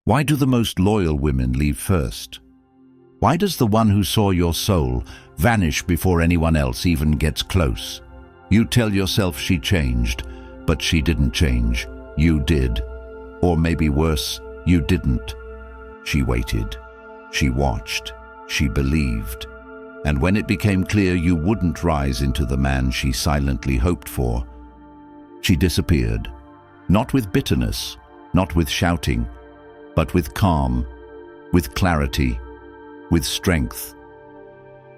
Why do the most loyal women leave first? Why does the one who saw your soul vanish before anyone else even gets close? You tell yourself she changed, but she didn't change. You did. Or maybe worse, you didn't. She waited. She watched. She believed. And when it became clear you wouldn't rise into the man she silently hoped for, she disappeared. Not with bitterness, not with shouting, but with calm, with clarity, with strength.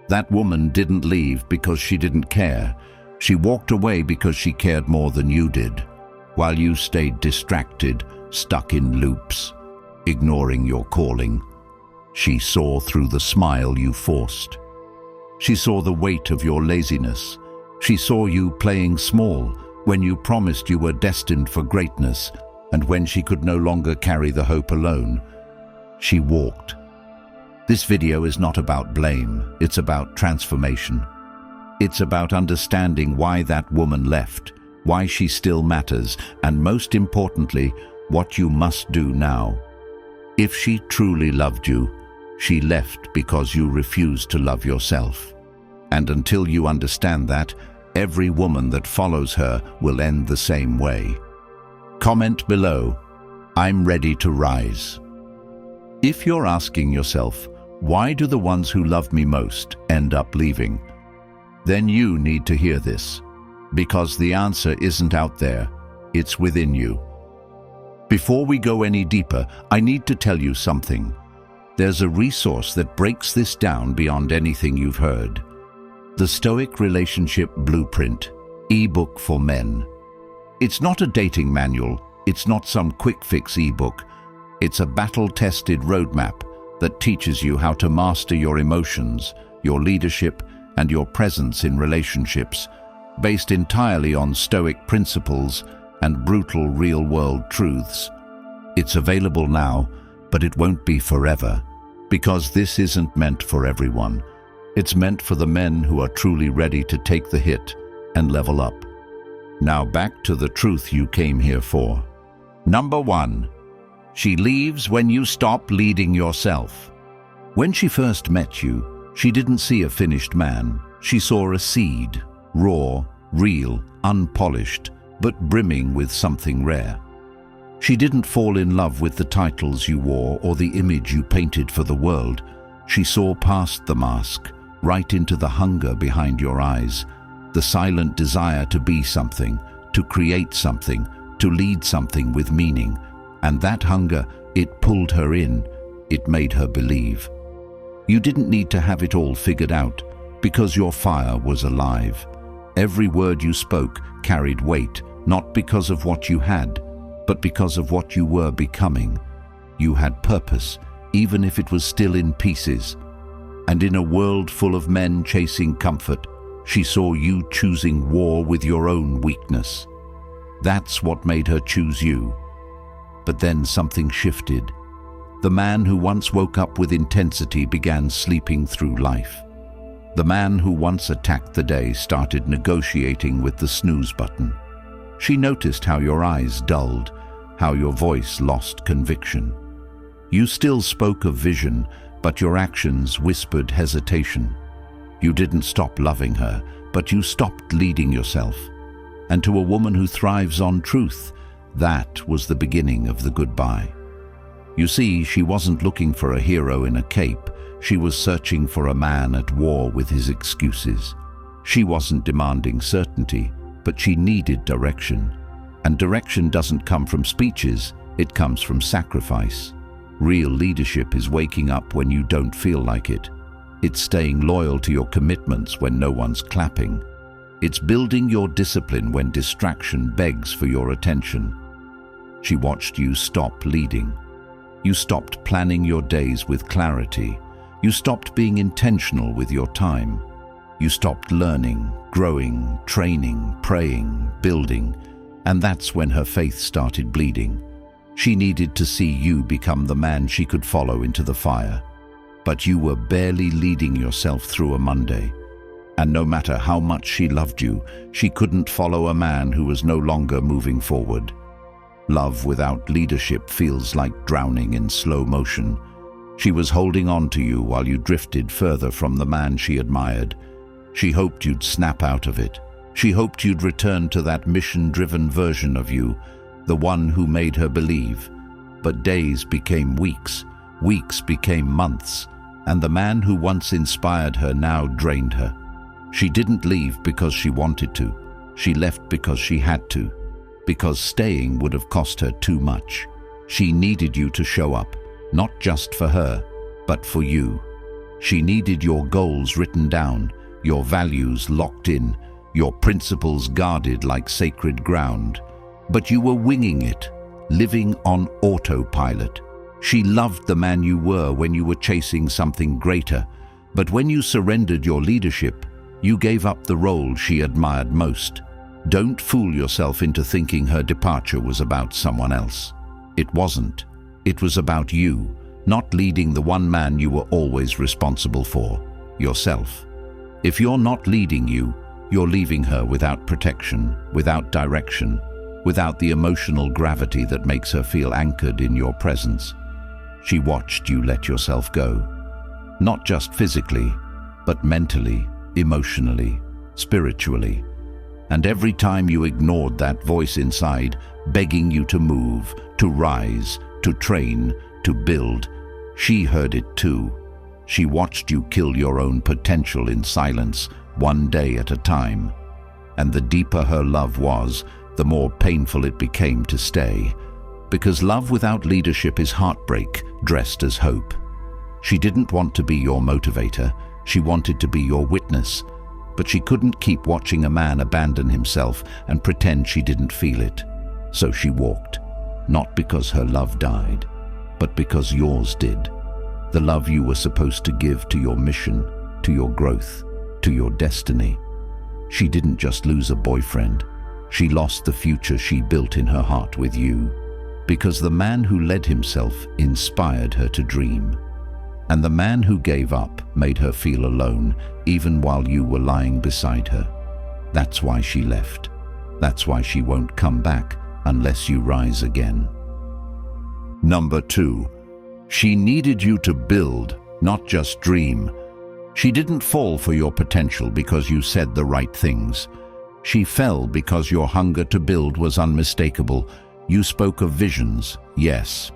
That woman didn't leave because she didn't care. She walked away because she cared more than you did, while you stayed distracted, stuck in loops, ignoring your calling. She saw through the smile you forced. She saw the weight of your laziness. She saw you playing small when you promised you were destined for greatness, and when she could no longer carry the hope alone, she walked. This video is not about blame, it's about transformation. It's about understanding why that woman left, why she still matters, and most importantly, what you must do now. If she truly loved you, she left because you refused to love yourself. And until you understand that, every woman that follows her will end the same way. Comment below, I'm ready to rise. If you're asking yourself, why do the ones who love me most end up leaving? Then you need to hear this, because the answer isn't out there, it's within you. Before we go any deeper, I need to tell you something. There's a resource that breaks this down beyond anything you've heard. The Stoic Relationship Blueprint, ebook for men. It's not a dating manual, it's not some quick-fix ebook. It's a battle-tested roadmap that teaches you how to master your emotions, your leadership, and your presence in relationships, based entirely on Stoic principles and brutal real-world truths. It's available now, but it won't be forever, because this isn't meant for everyone. It's meant for the men who are truly ready to take the hit and level up. Now back to the truth you came here for. Number 1. She leaves when you stop leading yourself. When she first met you, she didn't see a finished man. She saw a seed, raw, real, unpolished, but brimming with something rare. She didn't fall in love with the titles you wore or the image you painted for the world. She saw past the mask, right into the hunger behind your eyes, the silent desire to be something, to create something, to lead something with meaning. And that hunger, it pulled her in, it made her believe. You didn't need to have it all figured out, because your fire was alive. Every word you spoke carried weight, not because of what you had, but because of what you were becoming. You had purpose, even if it was still in pieces. And in a world full of men chasing comfort, she saw you choosing war with your own weakness. That's what made her choose you. But then something shifted. The man who once woke up with intensity began sleeping through life. The man who once attacked the day started negotiating with the snooze button. She noticed how your eyes dulled, how your voice lost conviction. You still spoke of vision, but your actions whispered hesitation. You didn't stop loving her, but you stopped leading yourself. And to a woman who thrives on truth, that was the beginning of the goodbye. You see, she wasn't looking for a hero in a cape. She was searching for a man at war with his excuses. She wasn't demanding certainty, but she needed direction. And direction doesn't come from speeches, it comes from sacrifice. Real leadership is waking up when you don't feel like it. It's staying loyal to your commitments when no one's clapping. It's building your discipline when distraction begs for your attention. She watched you stop leading. You stopped planning your days with clarity. You stopped being intentional with your time. You stopped learning, growing, training, praying, building, and that's when her faith started bleeding. She needed to see you become the man she could follow into the fire. But you were barely leading yourself through a Monday. And no matter how much she loved you, she couldn't follow a man who was no longer moving forward. Love without leadership feels like drowning in slow motion. She was holding on to you while you drifted further from the man she admired. She hoped you'd snap out of it. She hoped you'd return to that mission-driven version of you, the one who made her believe. But days became weeks, weeks became months, and the man who once inspired her now drained her. She didn't leave because she wanted to. She left because she had to, because staying would have cost her too much. She needed you to show up, not just for her, but for you. She needed your goals written down, your values locked in, your principles guarded like sacred ground. But you were winging it, living on autopilot. She loved the man you were when you were chasing something greater, but when you surrendered your leadership, you gave up the role she admired most. Don't fool yourself into thinking her departure was about someone else. It wasn't. It was about you, not leading the one man you were always responsible for, yourself. If you're not leading you, you're leaving her without protection, without direction, without the emotional gravity that makes her feel anchored in your presence. She watched you let yourself go, not just physically, but mentally, emotionally, spiritually. And every time you ignored that voice inside, begging you to move, to rise, to train, to build, she heard it too. She watched you kill your own potential in silence, one day at a time. And the deeper her love was, the more painful it became to stay. Because love without leadership is heartbreak, dressed as hope. She didn't want to be your motivator, she wanted to be your witness. But she couldn't keep watching a man abandon himself and pretend she didn't feel it. So she walked, not because her love died, but because yours did. The love you were supposed to give to your mission, to your growth, to your destiny. She didn't just lose a boyfriend. She lost the future she built in her heart with you. Because the man who led himself inspired her to dream. And the man who gave up made her feel alone, even while you were lying beside her. That's why she left. That's why she won't come back unless you rise again. Number 2. She needed you to build, not just dream. She didn't fall for your potential because you said the right things. She fell because your hunger to build was unmistakable. You spoke of visions, yes.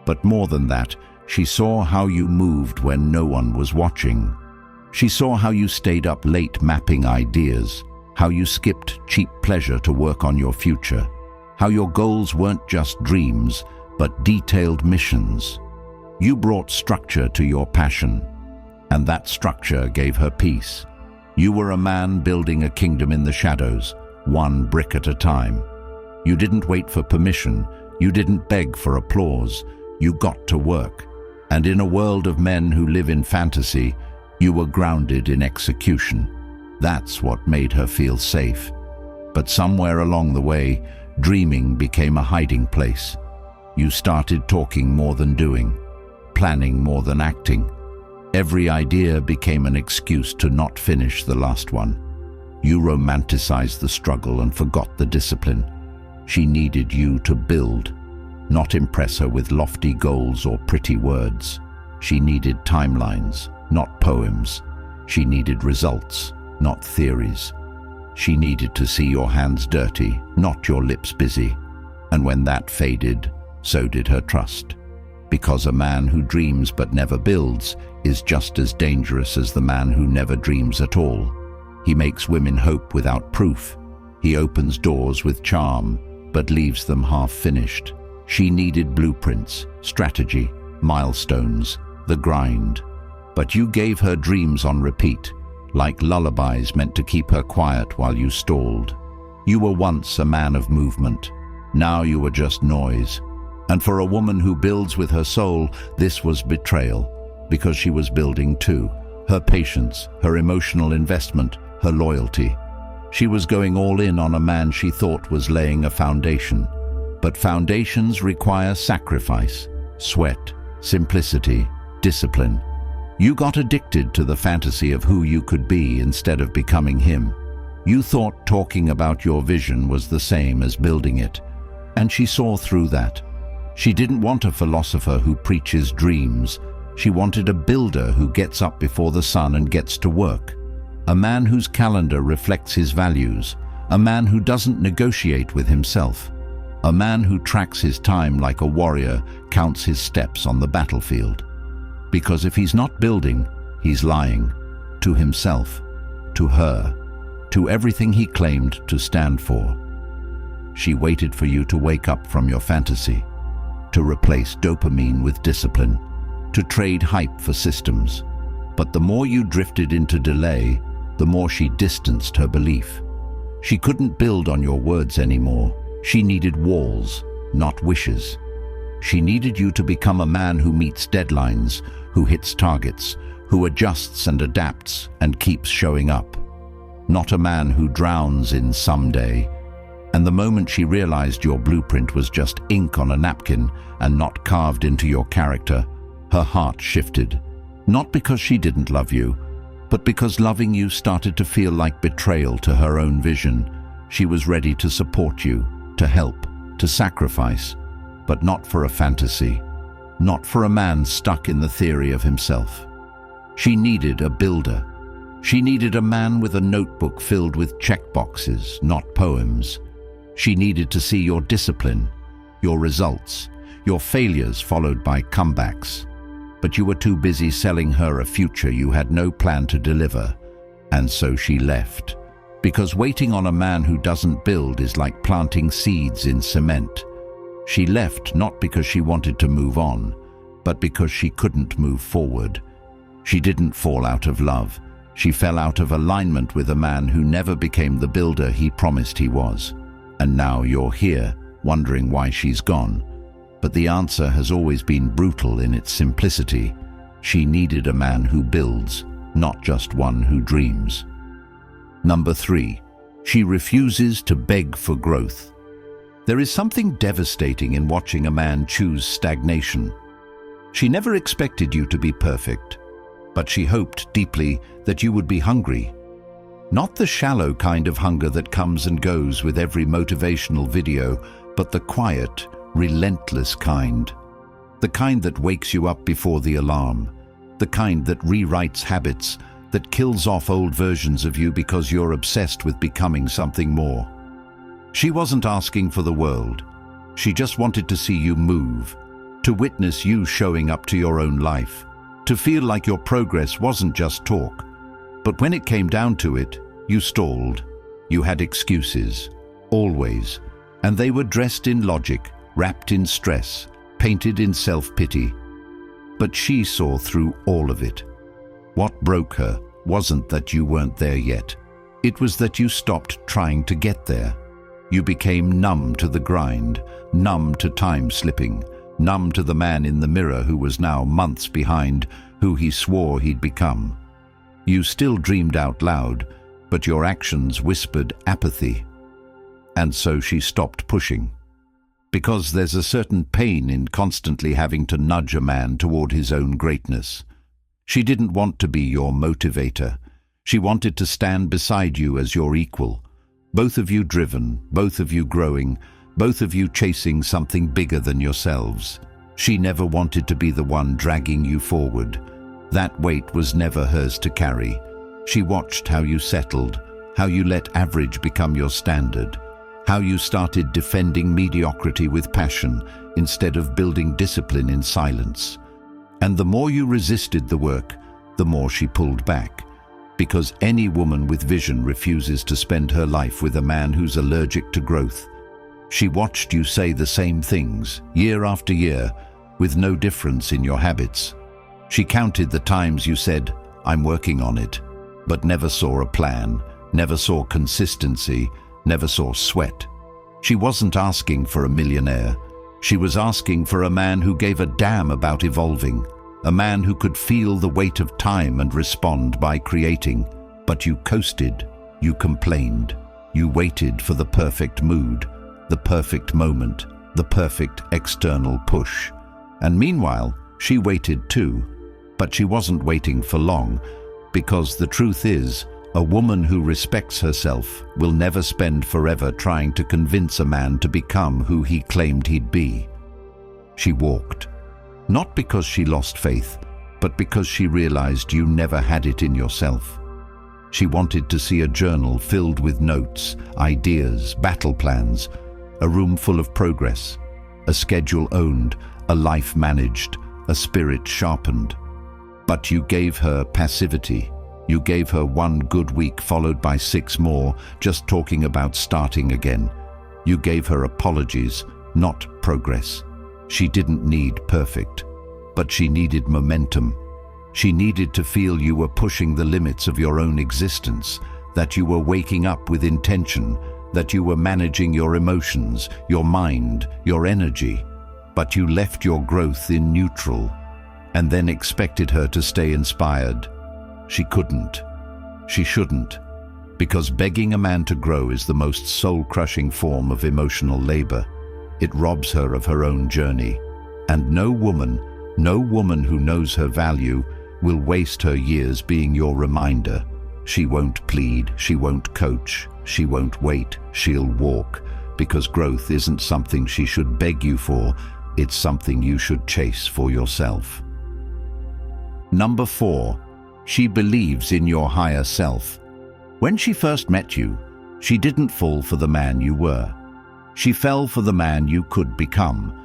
But more than that, she saw how you moved when no one was watching. She saw how you stayed up late mapping ideas, how you skipped cheap pleasure to work on your future, how your goals weren't just dreams, but detailed missions. You brought structure to your passion, and that structure gave her peace. You were a man building a kingdom in the shadows, one brick at a time. You didn't wait for permission, you didn't beg for applause, you got to work. And in a world of men who live in fantasy, you were grounded in execution. That's what made her feel safe. But somewhere along the way, dreaming became a hiding place. You started talking more than doing, planning more than acting. Every idea became an excuse to not finish the last one. You romanticized the struggle and forgot the discipline. She needed you to build, not impress her with lofty goals or pretty words. She needed timelines, not poems. She needed results, not theories. She needed to see your hands dirty, not your lips busy. And when that faded, so did her trust. Because a man who dreams but never builds is just as dangerous as the man who never dreams at all. He makes women hope without proof. He opens doors with charm, but leaves them half-finished. She needed blueprints, strategy, milestones, the grind. But you gave her dreams on repeat, like lullabies meant to keep her quiet while you stalled. You were once a man of movement. Now you were just noise. And for a woman who builds with her soul, this was betrayal, because she was building too. Her patience, her emotional investment, her loyalty. She was going all in on a man she thought was laying a foundation. But foundations require sacrifice, sweat, simplicity, discipline. You got addicted to the fantasy of who you could be instead of becoming him. You thought talking about your vision was the same as building it. And she saw through that. She didn't want a philosopher who preaches dreams. She wanted a builder who gets up before the sun and gets to work. A man whose calendar reflects his values. A man who doesn't negotiate with himself. A man who tracks his time like a warrior counts his steps on the battlefield. Because if he's not building, he's lying. To himself, to her, to everything he claimed to stand for. She waited for you to wake up from your fantasy, to replace dopamine with discipline, to trade hype for systems. But the more you drifted into delay, the more she distanced her belief. She couldn't build on your words anymore. She needed walls, not wishes. She needed you to become a man who meets deadlines, who hits targets, who adjusts and adapts and keeps showing up. Not a man who drowns in someday. And the moment she realized your blueprint was just ink on a napkin and not carved into your character, her heart shifted. Not because she didn't love you, but because loving you started to feel like betrayal to her own vision. She was ready to support you, to help, to sacrifice, but not for a fantasy, not for a man stuck in the theory of himself. She needed a builder. She needed a man with a notebook filled with checkboxes, not poems. She needed to see your discipline, your results, your failures followed by comebacks. But you were too busy selling her a future you had no plan to deliver, and so she left. Because waiting on a man who doesn't build is like planting seeds in cement. She left not because she wanted to move on, but because she couldn't move forward. She didn't fall out of love. She fell out of alignment with a man who never became the builder he promised he was. And now you're here, wondering why she's gone. But the answer has always been brutal in its simplicity. She needed a man who builds, not just one who dreams. Number 3, she refuses to beg for growth. There is something devastating in watching a man choose stagnation. She never expected you to be perfect, but she hoped deeply that you would be hungry. Not the shallow kind of hunger that comes and goes with every motivational video, but the quiet, relentless kind. The kind that wakes you up before the alarm. The kind that rewrites habits, that kills off old versions of you because you're obsessed with becoming something more. She wasn't asking for the world. She just wanted to see you move, to witness you showing up to your own life, to feel like your progress wasn't just talk. But when it came down to it, you stalled. You had excuses, always, and they were dressed in logic, wrapped in stress, painted in self-pity. But she saw through all of it. What broke her wasn't that you weren't there yet. It was that you stopped trying to get there. You became numb to the grind, numb to time slipping, numb to the man in the mirror who was now months behind who he swore he'd become. You still dreamed out loud, but your actions whispered apathy. And so she stopped pushing. Because there's a certain pain in constantly having to nudge a man toward his own greatness. She didn't want to be your motivator. She wanted to stand beside you as your equal. Both of you driven, both of you growing, both of you chasing something bigger than yourselves. She never wanted to be the one dragging you forward. That weight was never hers to carry. She watched how you settled, how you let average become your standard, how you started defending mediocrity with passion instead of building discipline in silence. And the more you resisted the work, the more she pulled back. Because any woman with vision refuses to spend her life with a man who's allergic to growth. She watched you say the same things, year after year, with no difference in your habits. She counted the times you said, "I'm working on it," but never saw a plan, never saw consistency, never saw sweat. She wasn't asking for a millionaire. She was asking for a man who gave a damn about evolving, a man who could feel the weight of time and respond by creating. But you coasted, you complained, you waited for the perfect mood, the perfect moment, the perfect external push. And meanwhile, she waited too, but she wasn't waiting for long, because the truth is, A woman who respects herself will never spend forever trying to convince a man to become who he claimed he'd be. She walked, not because she lost faith, but because she realized you never had it in yourself. She wanted to see a journal filled with notes, ideas, battle plans, a room full of progress, a schedule owned, a life managed, a spirit sharpened. But you gave her passivity. You gave her one good week followed by 6 more, just talking about starting again. You gave her apologies, not progress. She didn't need perfect, but she needed momentum. She needed to feel you were pushing the limits of your own existence, that you were waking up with intention, that you were managing your emotions, your mind, your energy. But you left your growth in neutral, and then expected her to stay inspired. She couldn't. She shouldn't, because begging a man to grow is the most soul-crushing form of emotional labor. It robs her of her own journey. And no woman who knows her value will waste her years being your reminder. She won't plead, she won't coach, she won't wait, she'll walk, because growth isn't something she should beg you for, it's something you should chase for yourself. Number 4. She believes in your higher self. When she first met you, she didn't fall for the man you were. She fell for the man you could become.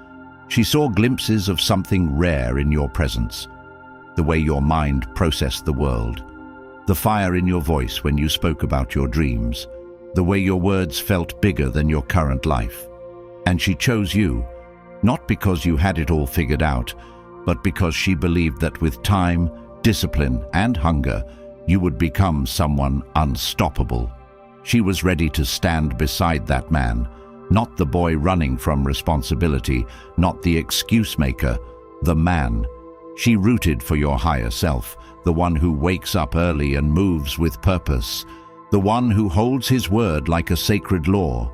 She saw glimpses of something rare in your presence, the way your mind processed the world, the fire in your voice when you spoke about your dreams, the way your words felt bigger than your current life. And she chose you, not because you had it all figured out, but because she believed that with time, discipline, and hunger, you would become someone unstoppable. She was ready to stand beside that man, not the boy running from responsibility, not the excuse maker, the man. She rooted for your higher self, the one who wakes up early and moves with purpose, the one who holds his word like a sacred law,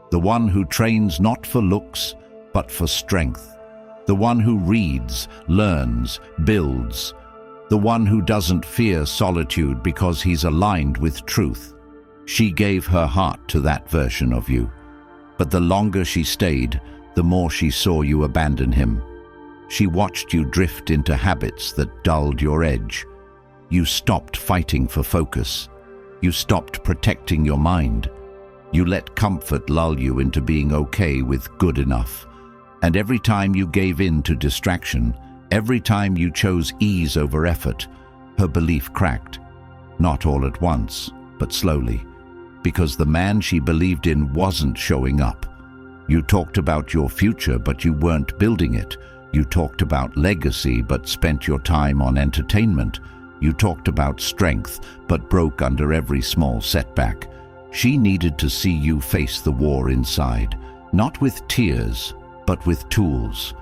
the one who trains not for looks, but for strength, the one who reads, learns, builds, the one who doesn't fear solitude because he's aligned with truth. She gave her heart to that version of you. But the longer she stayed, the more she saw you abandon him. She watched you drift into habits that dulled your edge. You stopped fighting for focus. You stopped protecting your mind. You let comfort lull you into being okay with good enough. And every time you gave in to distraction, every time you chose ease over effort, her belief cracked. Not all at once, but slowly. Because the man she believed in wasn't showing up. You talked about your future, but you weren't building it. You talked about legacy, but spent your time on entertainment. You talked about strength, but broke under every small setback. She needed to see you face the war inside, not with tears, but with tools.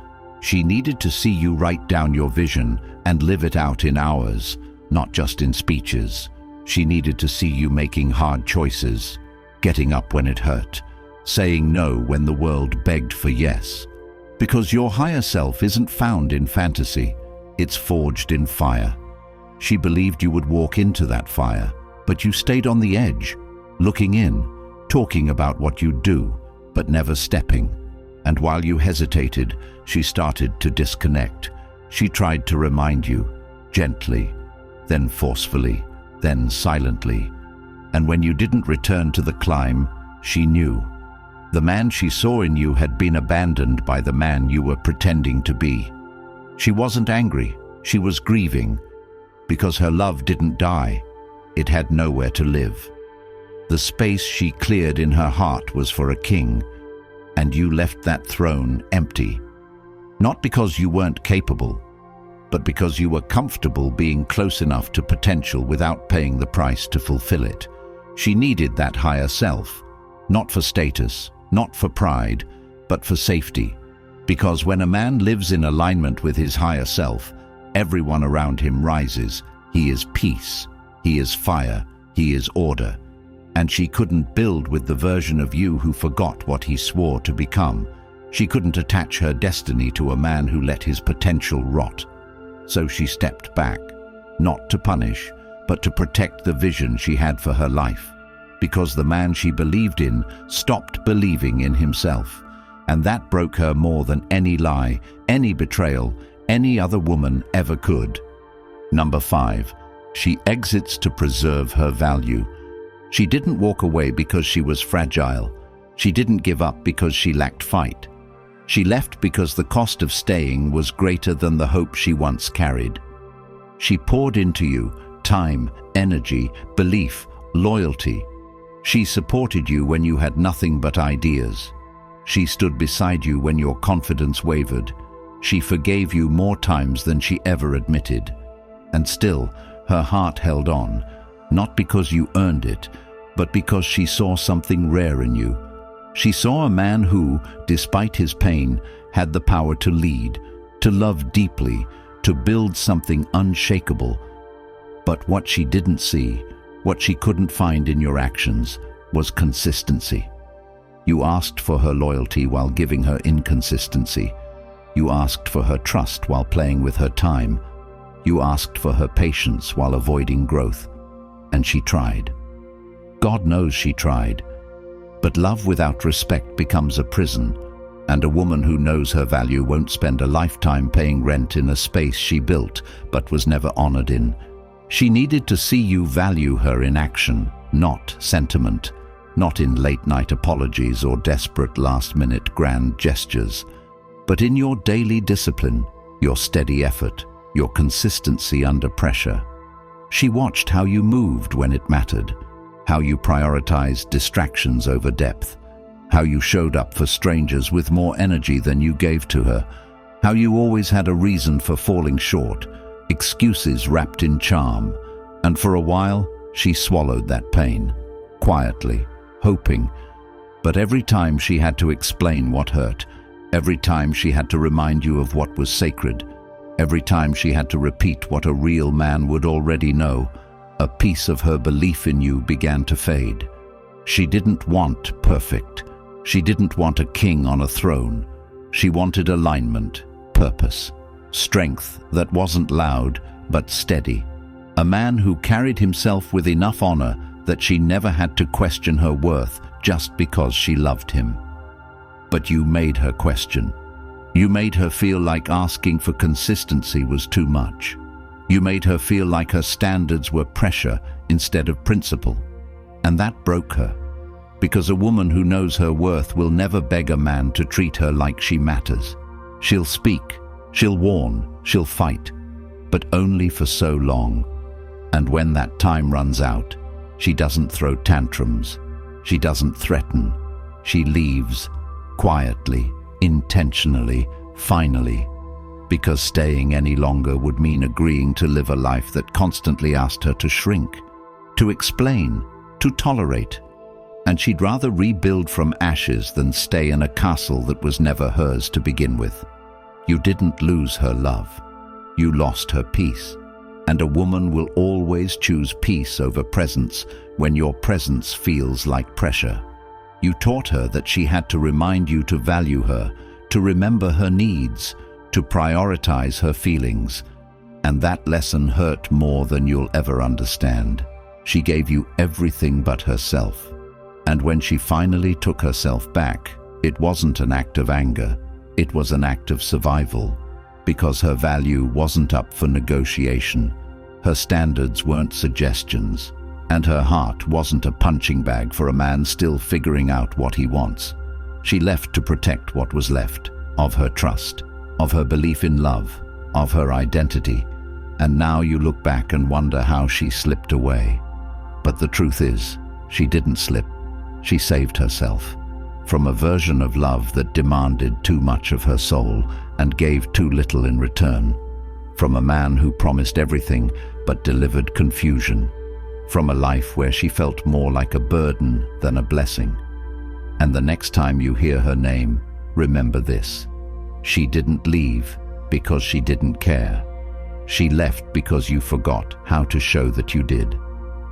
She needed to see you write down your vision and live it out in hours, not just in speeches. She needed to see you making hard choices, getting up when it hurt, saying no when the world begged for yes. Because your higher self isn't found in fantasy, it's forged in fire. She believed you would walk into that fire, but you stayed on the edge, looking in, talking about what you'd do, but never stepping. And while you hesitated, she started to disconnect. She tried to remind you, gently, then forcefully, then silently. And when you didn't return to the climb, she knew. The man she saw in you had been abandoned by the man you were pretending to be. She wasn't angry, she was grieving, because her love didn't die. It had nowhere to live. The space she cleared in her heart was for a king, and you left that throne empty. Not because you weren't capable, but because you were comfortable being close enough to potential without paying the price to fulfill it. She needed that higher self, not for status, not for pride, but for safety. Because when a man lives in alignment with his higher self, everyone around him rises. He is peace, he is fire, he is order. And she couldn't build with the version of you who forgot what he swore to become. She couldn't attach her destiny to a man who let his potential rot. So she stepped back, not to punish, but to protect the vision she had for her life, because the man she believed in stopped believing in himself, and that broke her more than any lie, any betrayal, any other woman ever could. Number 5. She exits to preserve her value. She didn't walk away because she was fragile. She didn't give up because she lacked fight. She left because the cost of staying was greater than the hope she once carried. She poured into you time, energy, belief, loyalty. She supported you when you had nothing but ideas. She stood beside you when your confidence wavered. She forgave you more times than she ever admitted. And still, her heart held on, not because you earned it, but because she saw something rare in you. She saw a man who, despite his pain, had the power to lead, to love deeply, to build something unshakable. But what she didn't see, what she couldn't find in your actions, was consistency. You asked for her loyalty while giving her inconsistency. You asked for her trust while playing with her time. You asked for her patience while avoiding growth. And she tried. God knows she tried. But love without respect becomes a prison, and a woman who knows her value won't spend a lifetime paying rent in a space she built but was never honored in. She needed to see you value her in action, not sentiment, not in late-night apologies or desperate last-minute grand gestures, but in your daily discipline, your steady effort, your consistency under pressure. She watched how you moved when it mattered, how you prioritized distractions over depth, how you showed up for strangers with more energy than you gave to her, how you always had a reason for falling short, excuses wrapped in charm. And for a while, she swallowed that pain, quietly, hoping. But every time she had to explain what hurt, every time she had to remind you of what was sacred, every time she had to repeat what a real man would already know, a piece of her belief in you began to fade. She didn't want perfect. She didn't want a king on a throne. She wanted alignment, purpose, strength that wasn't loud but steady. A man who carried himself with enough honor that she never had to question her worth just because she loved him. But you made her question. You made her feel like asking for consistency was too much. You made her feel like her standards were pressure instead of principle. And that broke her, because a woman who knows her worth will never beg a man to treat her like she matters. She'll speak, she'll warn, she'll fight, but only for so long. And when that time runs out, she doesn't throw tantrums. She doesn't threaten. She leaves, quietly, intentionally, finally, because staying any longer would mean agreeing to live a life that constantly asked her to shrink, to explain, to tolerate. And she'd rather rebuild from ashes than stay in a castle that was never hers to begin with. You didn't lose her love. You lost her peace. And a woman will always choose peace over presence when your presence feels like pressure. You taught her that she had to remind you to value her, to remember her needs, to prioritize her feelings. And that lesson hurt more than you'll ever understand. She gave you everything but herself. And when she finally took herself back, it wasn't an act of anger. It was an act of survival, because her value wasn't up for negotiation. Her standards weren't suggestions, and her heart wasn't a punching bag for a man still figuring out what he wants. She left to protect what was left, of her trust, of her belief in love, of her identity. And now you look back and wonder how she slipped away. But the truth is, she didn't slip. She saved herself from a version of love that demanded too much of her soul and gave too little in return. From a man who promised everything but delivered confusion. From a life where she felt more like a burden than a blessing. And the next time you hear her name, remember this. She didn't leave because she didn't care. She left because you forgot how to show that you did.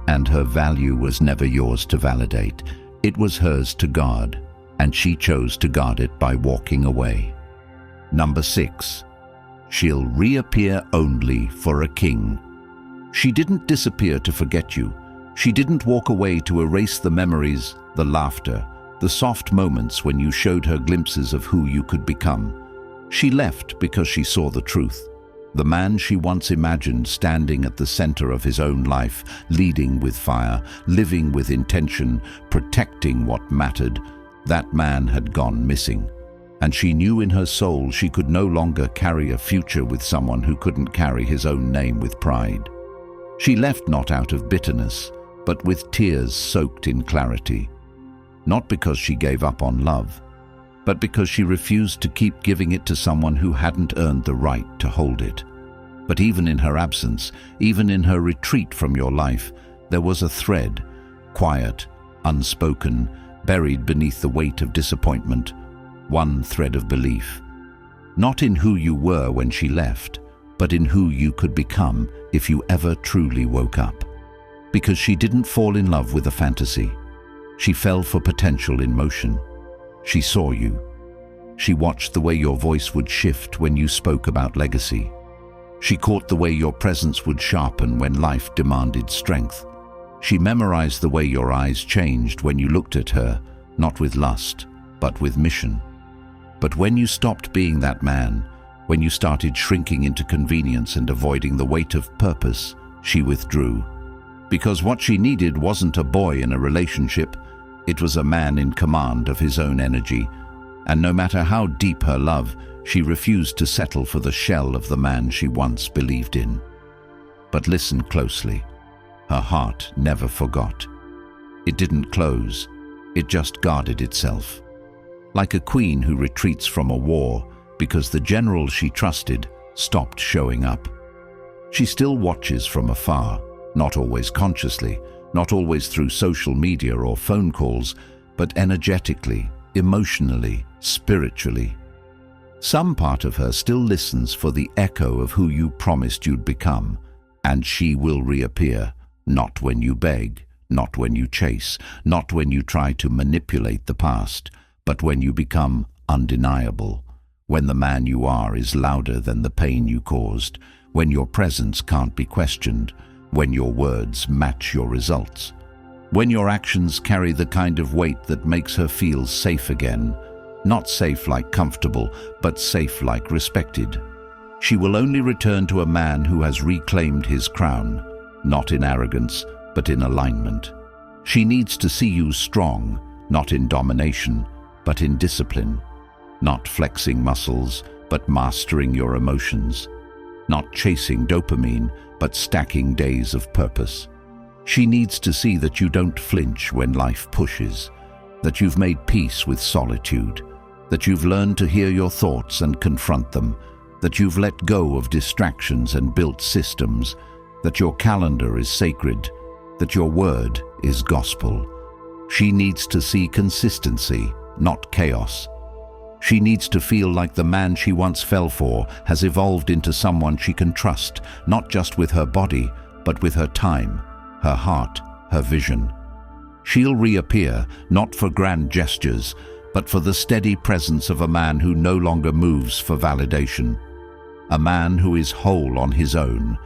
And her value was never yours to validate. It was hers to guard, and she chose to guard it by walking away. Number 6. She'll reappear only for a king. She didn't disappear to forget you. She didn't walk away to erase the memories, the laughter, the soft moments when you showed her glimpses of who you could become. She left because she saw the truth. The man she once imagined standing at the center of his own life, leading with fire, living with intention, protecting what mattered, that man had gone missing. And she knew in her soul she could no longer carry a future with someone who couldn't carry his own name with pride. She left not out of bitterness, but with tears soaked in clarity. Not because she gave up on love, but because she refused to keep giving it to someone who hadn't earned the right to hold it. But even in her absence, even in her retreat from your life, there was a thread, quiet, unspoken, buried beneath the weight of disappointment, one thread of belief. Not in who you were when she left, but in who you could become if you ever truly woke up. Because she didn't fall in love with a fantasy. She fell for potential in motion. She saw you. She watched the way your voice would shift when you spoke about legacy. She caught the way your presence would sharpen when life demanded strength. She memorized the way your eyes changed when you looked at her, not with lust, but with mission. But when you stopped being that man, when you started shrinking into convenience and avoiding the weight of purpose, she withdrew. Because what she needed wasn't a boy in a relationship, it was a man in command of his own energy, and no matter how deep her love, she refused to settle for the shell of the man she once believed in. But listen closely. Her heart never forgot. It didn't close, it just guarded itself. Like a queen who retreats from a war because the general she trusted stopped showing up. She still watches from afar, not always consciously, not always through social media or phone calls, but energetically, emotionally, spiritually. Some part of her still listens for the echo of who you promised you'd become, and she will reappear, not when you beg, not when you chase, not when you try to manipulate the past, but when you become undeniable, when the man you are is louder than the pain you caused, when your presence can't be questioned, when your words match your results, when your actions carry the kind of weight that makes her feel safe again, not safe like comfortable, but safe like respected. She will only return to a man who has reclaimed his crown, not in arrogance, but in alignment. She needs to see you strong, not in domination, but in discipline, not flexing muscles, but mastering your emotions, not chasing dopamine, but stacking days of purpose. She needs to see that you don't flinch when life pushes, that you've made peace with solitude, that you've learned to hear your thoughts and confront them, that you've let go of distractions and built systems, that your calendar is sacred, that your word is gospel. She needs to see consistency, not chaos. She needs to feel like the man she once fell for has evolved into someone she can trust, not just with her body, but with her time, her heart, her vision. She'll reappear, not for grand gestures, but for the steady presence of a man who no longer moves for validation. A man who is whole on his own.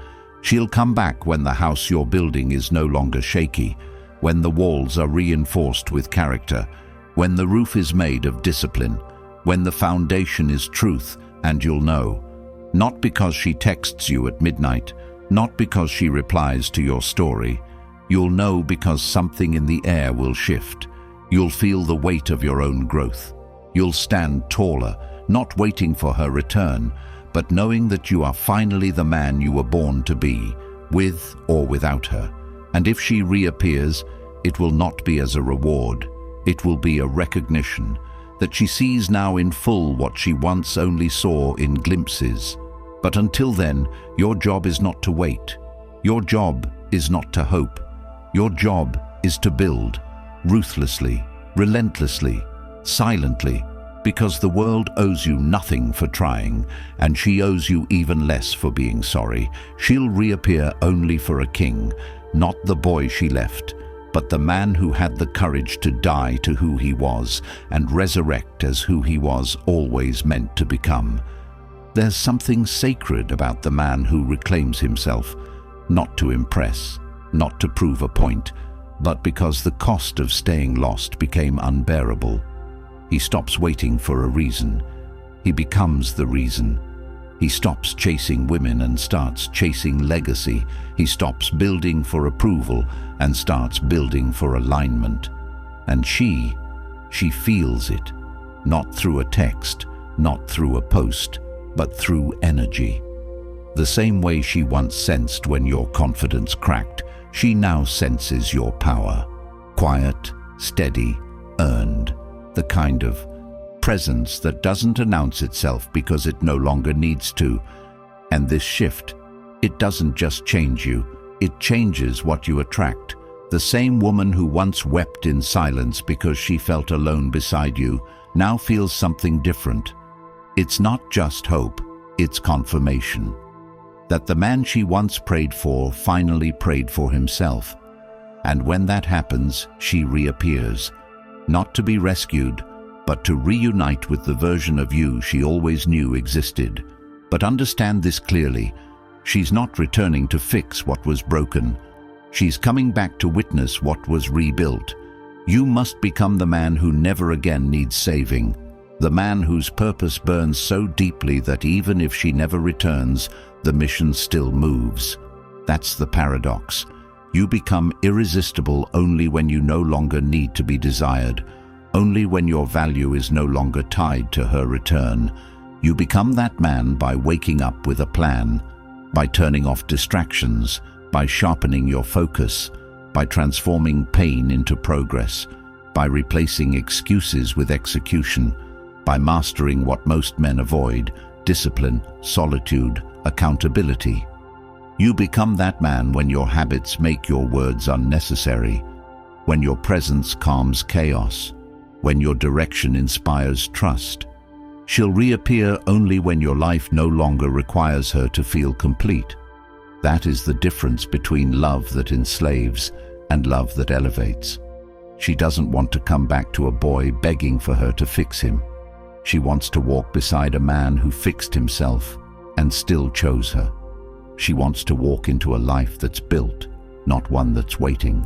She'll come back when the house you're building is no longer shaky, when the walls are reinforced with character, when the roof is made of discipline, when the foundation is truth, and you'll know. Not because she texts you at midnight, not because she replies to your story. You'll know because something in the air will shift. You'll feel the weight of your own growth. You'll stand taller, not waiting for her return, but knowing that you are finally the man you were born to be, with or without her. And if she reappears, it will not be as a reward. It will be a recognition that she sees now in full what she once only saw in glimpses. But until then, your job is not to wait. Your job is not to hope. Your job is to build, ruthlessly, relentlessly, silently, because the world owes you nothing for trying, and she owes you even less for being sorry. She'll reappear only for a king, not the boy she left, but the man who had the courage to die to who he was and resurrect as who he was always meant to become. There's something sacred about the man who reclaims himself, not to impress, not to prove a point, but because the cost of staying lost became unbearable. He stops waiting for a reason. He becomes the reason. He stops chasing women and starts chasing legacy. He stops building for approval and starts building for alignment. And she feels it, not through a text, not through a post, but through energy. The same way she once sensed when your confidence cracked, she now senses your power. Quiet, steady, earned. The kind of presence that doesn't announce itself because it no longer needs to. And this shift, it doesn't just change you, it changes what you attract. The same woman who once wept in silence because she felt alone beside you now feels something different. It's not just hope, it's confirmation. That the man she once prayed for finally prayed for himself. And when that happens, she reappears, not to be rescued, but to reunite with the version of you she always knew existed. But understand this clearly, she's not returning to fix what was broken. She's coming back to witness what was rebuilt. You must become the man who never again needs saving, the man whose purpose burns so deeply that even if she never returns, the mission still moves. That's the paradox. You become irresistible only when you no longer need to be desired, only when your value is no longer tied to her return. You become that man by waking up with a plan, by turning off distractions, by sharpening your focus, by transforming pain into progress, by replacing excuses with execution, by mastering what most men avoid: discipline, solitude, accountability. You become that man when your habits make your words unnecessary, when your presence calms chaos, when your direction inspires trust. She'll reappear only when your life no longer requires her to feel complete. That is the difference between love that enslaves and love that elevates. She doesn't want to come back to a boy begging for her to fix him. She wants to walk beside a man who fixed himself and still chose her. She wants to walk into a life that's built, not one that's waiting.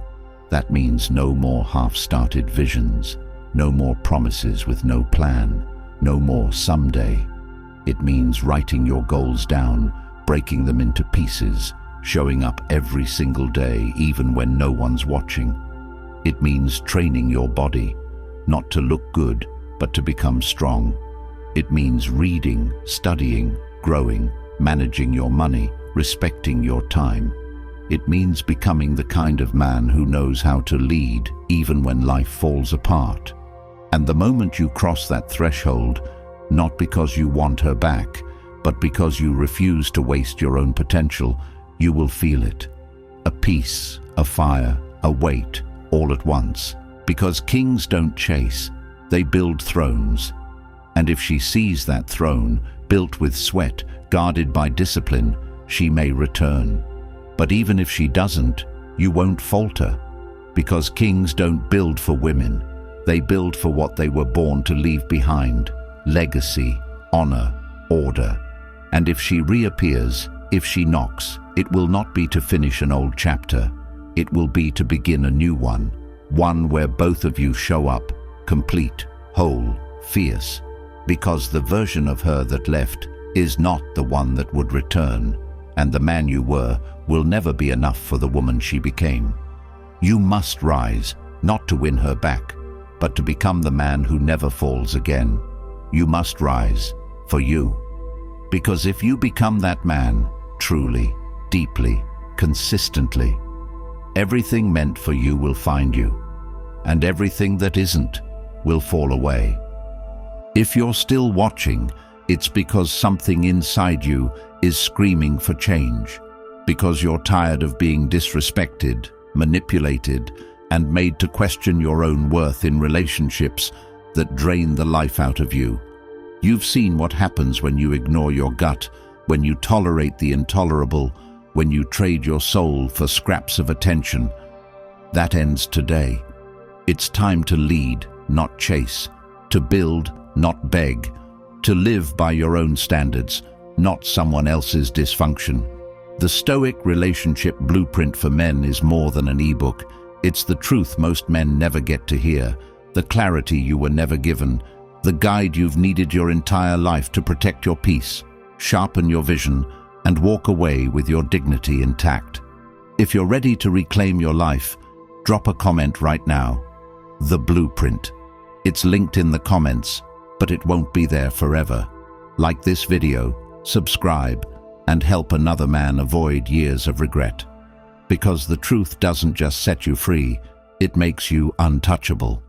That means no more half-started visions, no more promises with no plan, no more someday. It means writing your goals down, breaking them into pieces, showing up every single day even when no one's watching. It means training your body, not to look good, but to become strong. It means reading, studying, growing, managing your money, respecting your time. It means becoming the kind of man who knows how to lead even when life falls apart. And the moment you cross that threshold, not because you want her back, but because you refuse to waste your own potential, you will feel it. A peace, a fire, a weight, all at once. Because kings don't chase, they build thrones. And if she sees that throne, built with sweat, guarded by discipline, she may return. But even if she doesn't, you won't falter. Because kings don't build for women. They build for what they were born to leave behind: legacy, honor, order. And if she reappears, if she knocks, it will not be to finish an old chapter. It will be to begin a new one where both of you show up, complete, whole, fierce. Because the version of her that left is not the one that would return, and the man you were will never be enough for the woman she became. You must rise, not to win her back, but to become the man who never falls again. You must rise for you. Because if you become that man, truly, deeply, consistently, everything meant for you will find you, and everything that isn't will fall away. If you're still watching, it's because something inside you is screaming for change, because you're tired of being disrespected, manipulated, and made to question your own worth in relationships that drain the life out of you. You've seen what happens when you ignore your gut, when you tolerate the intolerable, when you trade your soul for scraps of attention. That ends today. It's time to lead, not chase, to build, not beg, to live by your own standards, not someone else's dysfunction. The Stoic relationship blueprint for men is more than an ebook. It's the truth most men never get to hear, the clarity you were never given, the guide you've needed your entire life to protect your peace, sharpen your vision, and walk away with your dignity intact. If you're ready to reclaim your life, drop a comment right now. The blueprint. It's linked in the comments, but it won't be there forever. Like this video, subscribe, and help another man avoid years of regret. Because the truth doesn't just set you free, it makes you untouchable.